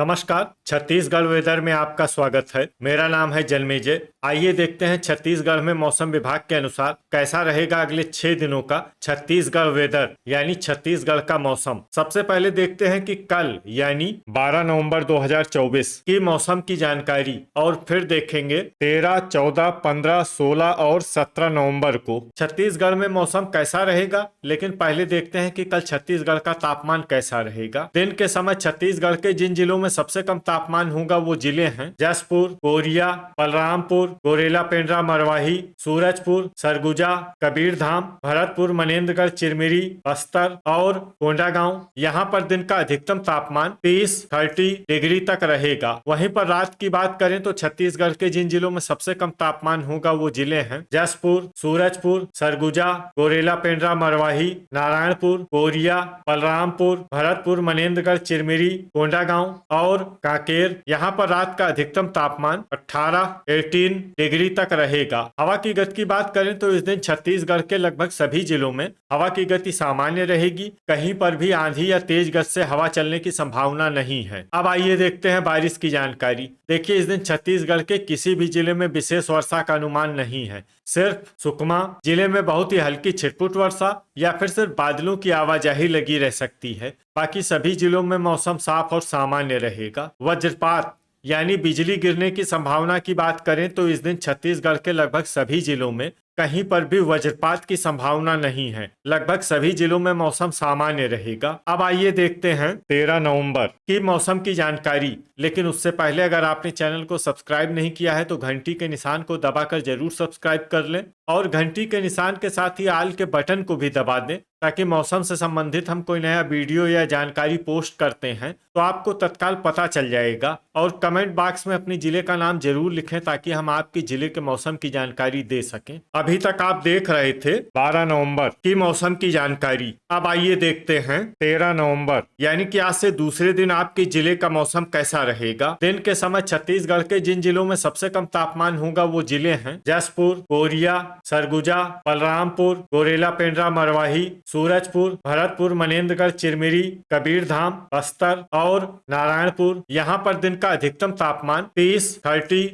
नमस्कार। छत्तीसगढ़ वेदर में आपका स्वागत है। मेरा नाम है जन्मेजय। आइए देखते हैं छत्तीसगढ़ में मौसम विभाग के अनुसार कैसा रहेगा अगले 6 दिनों का छत्तीसगढ़ वेदर यानी छत्तीसगढ़ का मौसम। सबसे पहले देखते हैं कि कल यानी 12 नवंबर 2024 की मौसम की जानकारी और फिर देखेंगे 13, 14, 15, 16 और 17 नवंबर को छत्तीसगढ़ में मौसम कैसा रहेगा। लेकिन पहले देखते हैं कि कल छत्तीसगढ़ का तापमान कैसा रहेगा। दिन के समय छत्तीसगढ़ के जिन जिलों में सबसे कम तापमान होगा वो जिले हैं जसपुर, कोरिया, बलरामपुर, गोरेला पेंड्रा, मरवाही, सूरजपुर, सरगुजा, कबीरधाम, भरतपुर, मनेन्द्रगढ़, चिरमिरी, बस्तर और कोंडागांव। यहाँ पर दिन का अधिकतम तापमान 30 डिग्री तक रहेगा। वहीं पर रात की बात करें तो छत्तीसगढ़ के जिन जिलों में सबसे कम तापमान होगा वो जिले हैं जसपुर, सूरजपुर, सरगुजा, गोरेला पेंड्रा, मरवाही, नारायणपुर, कोरिया, बलरामपुर, भरतपुर, मनेन्द्रगढ़, चिरमिरी, कोंडागांव और कांकेर। यहाँ पर रात का अधिकतम तापमान 18 डिग्री तक रहेगा। हवा की गति की बात करें तो इस दिन छत्तीसगढ़ के लगभग सभी जिलों में हवा की गति सामान्य रहेगी। कहीं पर भी आंधी या तेज गति से हवा चलने की संभावना नहीं है। अब आइए देखते हैं बारिश की जानकारी। देखिए, इस दिन छत्तीसगढ़ के किसी भी जिले में विशेष वर्षा का अनुमान नहीं है। सिर्फ सुकमा जिले में बहुत ही हल्की छिटपुट वर्षा या फिर सिर्फ बादलों की आवाजाही लगी रह सकती है। बाकी सभी जिलों में मौसम साफ और सामान्य रहेगा। वज्रपात यानी बिजली गिरने की संभावना की बात करें तो इस दिन छत्तीसगढ़ के लगभग सभी जिलों में कहीं पर भी वज्रपात की संभावना नहीं है। लगभग सभी जिलों में मौसम सामान्य रहेगा। अब आइए देखते हैं 13 नवंबर की मौसम की जानकारी। लेकिन उससे पहले अगर आपने चैनल को सब्सक्राइब नहीं किया है तो घंटी के निशान को दबाकर जरूर सब्सक्राइब कर लें और घंटी के निशान के साथ ही आल के बटन को भी दबा दें ताकि मौसम से संबंधित हम कोई नया वीडियो या जानकारी पोस्ट करते हैं तो आपको तत्काल पता चल जाएगा। और कमेंट बॉक्स में अपने जिले का नाम जरूर लिखें ताकि हम आपके जिले के मौसम की जानकारी दे सकें। अभी तक आप देख रहे थे 12 नवंबर की मौसम की जानकारी। अब आइए देखते हैं 13 नवंबर यानी कि आज से दूसरे दिन आपके जिले का मौसम कैसा रहेगा। दिन के समय छत्तीसगढ़ के जिन जिलों में सबसे कम तापमान होगा वो जिले हैं जसपुर, कोरिया, सरगुजा, बलरामपुर, गोरेला पेंड्रा, मरवाही, सूरजपुर, भरतपुर, मनेन्द्रगढ़, चिरमिरी, कबीरधाम, बस्तर और नारायणपुर। यहाँ पर दिन का अधिकतम तापमान 30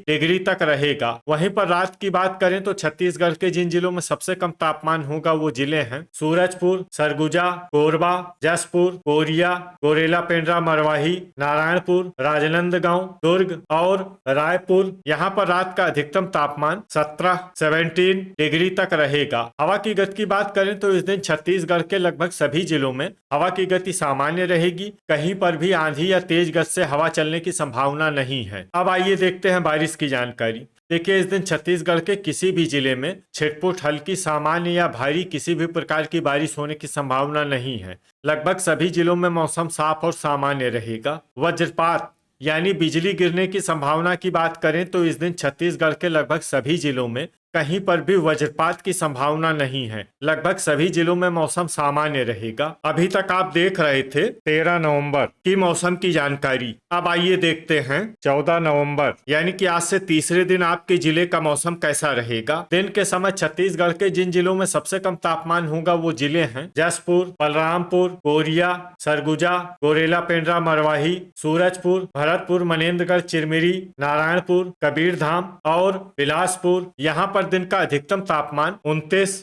डिग्री तक रहेगा। वहीं पर रात की बात करें तो छत्तीसगढ़ के जिन जिलों में सबसे कम तापमान होगा वो जिले हैं सूरजपुर, सरगुजा, कोरबा, जसपुर, कोरिया, गोरेला पेंड्रा, मरवाही, नारायणपुर, राजनांदगांव, दुर्ग और रायपुर। यहाँ पर रात का अधिकतम तापमान 17 डिग्री तक रहेगा। हवा की गति की बात करें तो इस दिन छत्तीसगढ़ के लगभग सभी जिलों में हवा की गति सामान्य रहेगी। कहीं पर भी आंधी या तेज गति से हवा चलने की संभावना नहीं है। अब आइए देखते हैं बारिश की जानकारी। देखिए, इस दिन छत्तीसगढ़ के किसी भी जिले में छिटपुट, हल्की, सामान्य या भारी किसी भी प्रकार की बारिश होने की संभावना नहीं है। लगभग सभी जिलों में मौसम साफ और सामान्य रहेगा। वज्रपात यानी बिजली गिरने की संभावना की बात करें तो इस दिन छत्तीसगढ़ के लगभग सभी जिलों में कहीं पर भी वज्रपात की संभावना नहीं है। लगभग सभी जिलों में मौसम सामान्य रहेगा। अभी तक आप देख रहे थे 13 नवंबर की मौसम की जानकारी। अब आइए देखते हैं 14 नवंबर यानी कि आज से तीसरे दिन आपके जिले का मौसम कैसा रहेगा। दिन के समय छत्तीसगढ़ के जिन जिलों में सबसे कम तापमान होगा वो जिले हैं जसपुर, बलरामपुर, कोरिया, सरगुजा, गोरेला पेंड्रा, मरवाही, सूरजपुर, भरतपुर, मनेन्द्रगढ़, चिरमिरी, नारायणपुर, कबीरधाम और बिलासपुर। यहाँ पर दिन का अधिकतम तापमान 29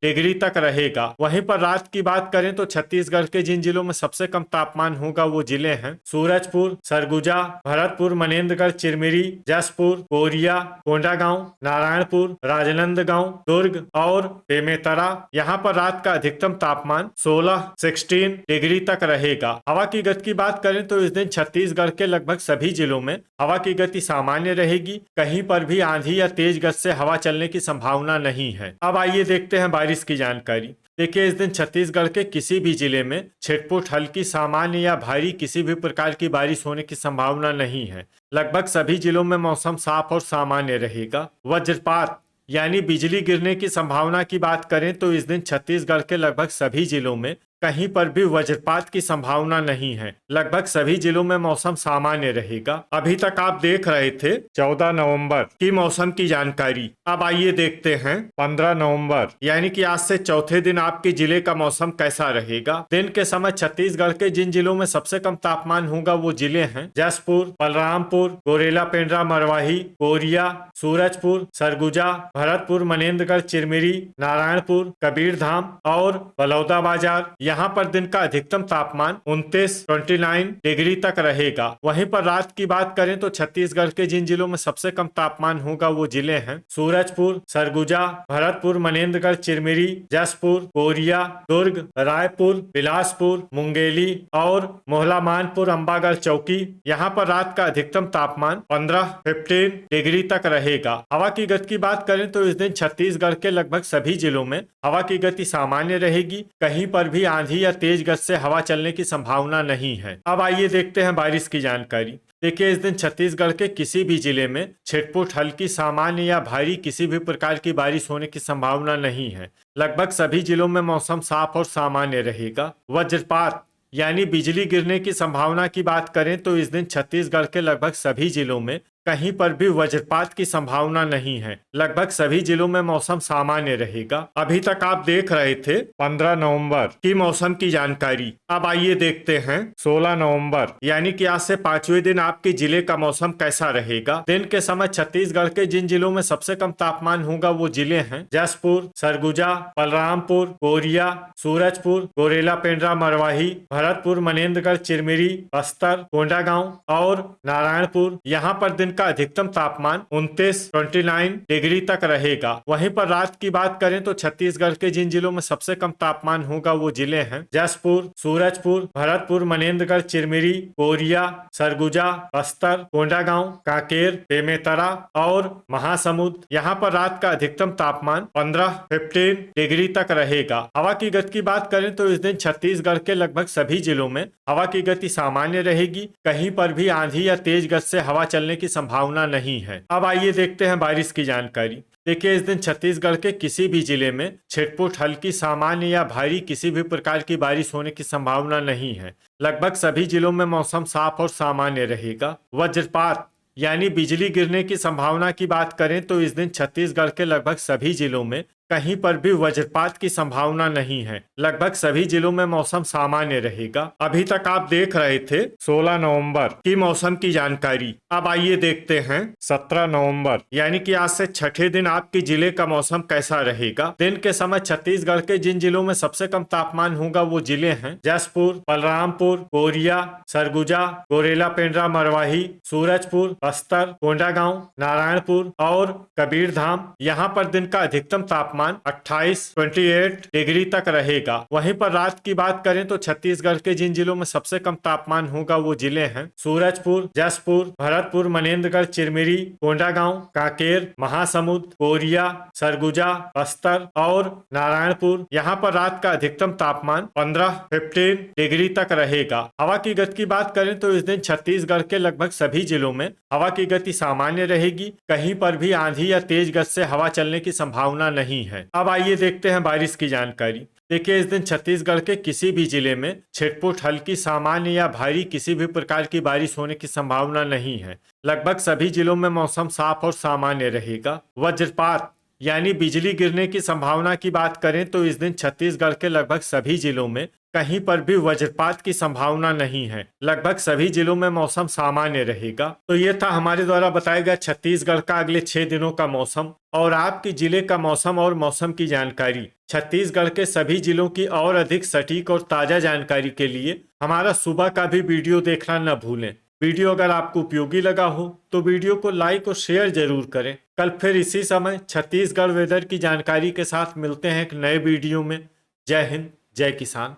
डिग्री तक रहेगा। वहीं पर रात की बात करें तो छत्तीसगढ़ के जिन जिलों में सबसे कम तापमान होगा वो जिले हैं सूरजपुर, सरगुजा, भरतपुर, मनेन्द्रगढ़, चिरमिरी, जसपुर, कोरिया, कोंडागांव, नारायणपुर, राजनांदगांव, दुर्ग और बेमेतरा। यहाँ पर रात का अधिकतम तापमान 16 डिग्री तक रहेगा। हवा की गति की बात करें तो इस दिन छत्तीसगढ़ के लगभग सभी जिलों में हवा की गति सामान्य रहेगी। कहीं पर भी आंधी या तेज गति से हवा चलने की संभावना नहीं है। अब आइए देखते हैं बारिश की जानकारी। देखिए, इस दिन छत्तीसगढ़ के किसी भी जिले में छिटपुट, हल्की, सामान्य या भारी किसी भी प्रकार की बारिश होने की संभावना नहीं है। लगभग सभी जिलों में मौसम साफ और सामान्य रहेगा। वज्रपात यानी बिजली गिरने की संभावना की बात करें तो इस दिन छत्तीसगढ़ के लगभग सभी जिलों में कहीं पर भी वज्रपात की संभावना नहीं है। लगभग सभी जिलों में मौसम सामान्य रहेगा। अभी तक आप देख रहे थे 14 नवंबर की मौसम की जानकारी। अब आइए देखते हैं 15 नवंबर यानी कि आज से चौथे दिन आपके जिले का मौसम कैसा रहेगा। दिन के समय छत्तीसगढ़ के जिन जिलों में सबसे कम तापमान होगा वो जिले हैं जसपुर, बलरामपुर, गोरेला, पेंड्रा, मरवाही, कोरिया, सूरजपुर, सरगुजा, भरतपुर, मनेन्द्रगढ़, चिरमिरी, नारायणपुर, कबीरधाम और बलौदाबाजार। यहाँ पर दिन का अधिकतम तापमान 29 डिग्री तक रहेगा। वहीं पर रात की बात करें तो छत्तीसगढ़ के जिन जिलों में सबसे कम तापमान होगा वो जिले हैं सूरजपुर, सरगुजा, भरतपुर, मनेन्द्रगढ़, चिरमिरी, जसपुर, कोरिया, दुर्ग, रायपुर, बिलासपुर, मुंगेली और मोहला मानपुर, अंबागढ़, चौकी। यहाँ पर रात का अधिकतम तापमान 15 डिग्री तक रहेगा। हवा की गति की बात करें तो इस दिन छत्तीसगढ़ के लगभग सभी जिलों में हवा की गति सामान्य रहेगी। कहीं पर भी आंधी या तेज गति से हवा चलने की संभावना नहीं है। अब आइए देखते हैं बारिश की जानकारी। देखिए, इस दिन छत्तीसगढ़ के किसी भी जिले में छिटपुट, हल्की, सामान्य या भारी किसी भी प्रकार की बारिश होने की संभावना नहीं है। लगभग सभी जिलों में मौसम साफ और सामान्य रहेगा। वज्रपात यानी बिजली गिरने की संभावना की बात करें तो इस दिन छत्तीसगढ़ के लगभग सभी जिलों में कहीं पर भी वज्रपात की संभावना नहीं है। लगभग सभी जिलों में मौसम सामान्य रहेगा। अभी तक आप देख रहे थे 15 नवंबर की मौसम की जानकारी। अब आइए देखते हैं 16 नवंबर यानी कि आज से 5वें दिन आपके जिले का मौसम कैसा रहेगा। दिन के समय छत्तीसगढ़ के जिन जिलों में सबसे कम तापमान होगा वो जिले हैं जसपुर, सरगुजा, बलरामपुर, कोरिया, सूरजपुर, गोरेला, पेंड्रा, मरवाही, भरतपुर, मनेन्द्रगढ़, चिरमिरी, बस्तर, कोंडागांव और नारायणपुर। यहाँ पर दिन का अधिकतम तापमान 29 डिग्री तक रहेगा। वहीं पर रात की बात करें तो छत्तीसगढ़ के जिन जिलों में सबसे कम तापमान होगा वो जिले हैं जसपुर, सूरजपुर, भरतपुर, मनेन्द्रगढ़, चिरमिरी, कोरिया, सरगुजा, बस्तर, कोंडागांव, कांकेर, बेमेतरा और महासमुंद। यहाँ पर रात का अधिकतम तापमान 15 डिग्री तक रहेगा। हवा की गति की बात करें तो इस दिन छत्तीसगढ़ के लगभग सभी जिलों में हवा की गति सामान्य रहेगी। कहीं पर भी आंधी या तेज गति से हवा चलने की संभावना नहीं है। अब आइए देखते हैं बारिश की जानकारी। देखिए, इस दिन छत्तीसगढ़ के किसी भी जिले में छिटपुट, हल्की, सामान्य या भारी किसी भी प्रकार की बारिश होने की संभावना नहीं है। लगभग सभी जिलों में मौसम साफ और सामान्य रहेगा। वज्रपात यानी बिजली गिरने की संभावना की बात करें तो इस दिन छत्तीसगढ़ के लगभग सभी जिलों में कहीं पर भी वज्रपात की संभावना नहीं है। लगभग सभी जिलों में मौसम सामान्य रहेगा। अभी तक आप देख रहे थे 16 नवंबर की मौसम की जानकारी। अब आइए देखते हैं 17 नवंबर यानी कि आज से छठे दिन आपके जिले का मौसम कैसा रहेगा। दिन के समय छत्तीसगढ़ के जिन जिलों में सबसे कम तापमान होगा वो जिले हैं जसपुर, बलरामपुर, कोरिया, सरगुजा, गोरेला, पेंड्रा, मरवाही, सूरजपुर, बस्तर, कोंडागांव, नारायणपुर और कबीरधाम। यहाँ पर दिन का अधिकतम तापमान 28 डिग्री तक रहेगा। वहीं पर रात की बात करें तो छत्तीसगढ़ के जिन जिलों में सबसे कम तापमान होगा वो जिले हैं सूरजपुर, जसपुर, भरतपुर, मनेन्द्रगढ़, चिरमिरी, कोंडागांव, कांकेर, महासमुंद, कोरिया, सरगुजा, बस्तर और नारायणपुर। यहाँ पर रात का अधिकतम तापमान 15 डिग्री तक रहेगा। हवा की गति की बात करें तो इस दिन छत्तीसगढ़ के लगभग सभी जिलों में हवा की गति सामान्य रहेगी। कहीं पर भी आंधी या तेज गति से हवा चलने की संभावना नहीं है। अब आइए देखते हैं बारिश की जानकारी। देखिए, इस दिन छत्तीसगढ़ के किसी भी जिले में छिटपुट, हल्की, सामान्य या भारी किसी भी प्रकार की बारिश होने की संभावना नहीं है। लगभग सभी जिलों में मौसम साफ और सामान्य रहेगा। वज्रपात यानी बिजली गिरने की संभावना की बात करें तो इस दिन छत्तीसगढ़ के लगभग सभी जिलों में कहीं पर भी वज्रपात की संभावना नहीं है। लगभग सभी जिलों में मौसम सामान्य रहेगा। तो ये था हमारे द्वारा बताया गया छत्तीसगढ़ का अगले 6 दिनों का मौसम और आपके जिले का मौसम और मौसम की जानकारी। छत्तीसगढ़ के सभी जिलों की और अधिक सटीक और ताजा जानकारी के लिए हमारा सुबह का भी वीडियो देखना न भूलें। वीडियो अगर आपको उपयोगी लगा हो तो वीडियो को लाइक और शेयर जरूर करें। कल फिर इसी समय छत्तीसगढ़ वेदर की जानकारी के साथ मिलते हैं एक नए वीडियो में। जय हिंद, जय किसान।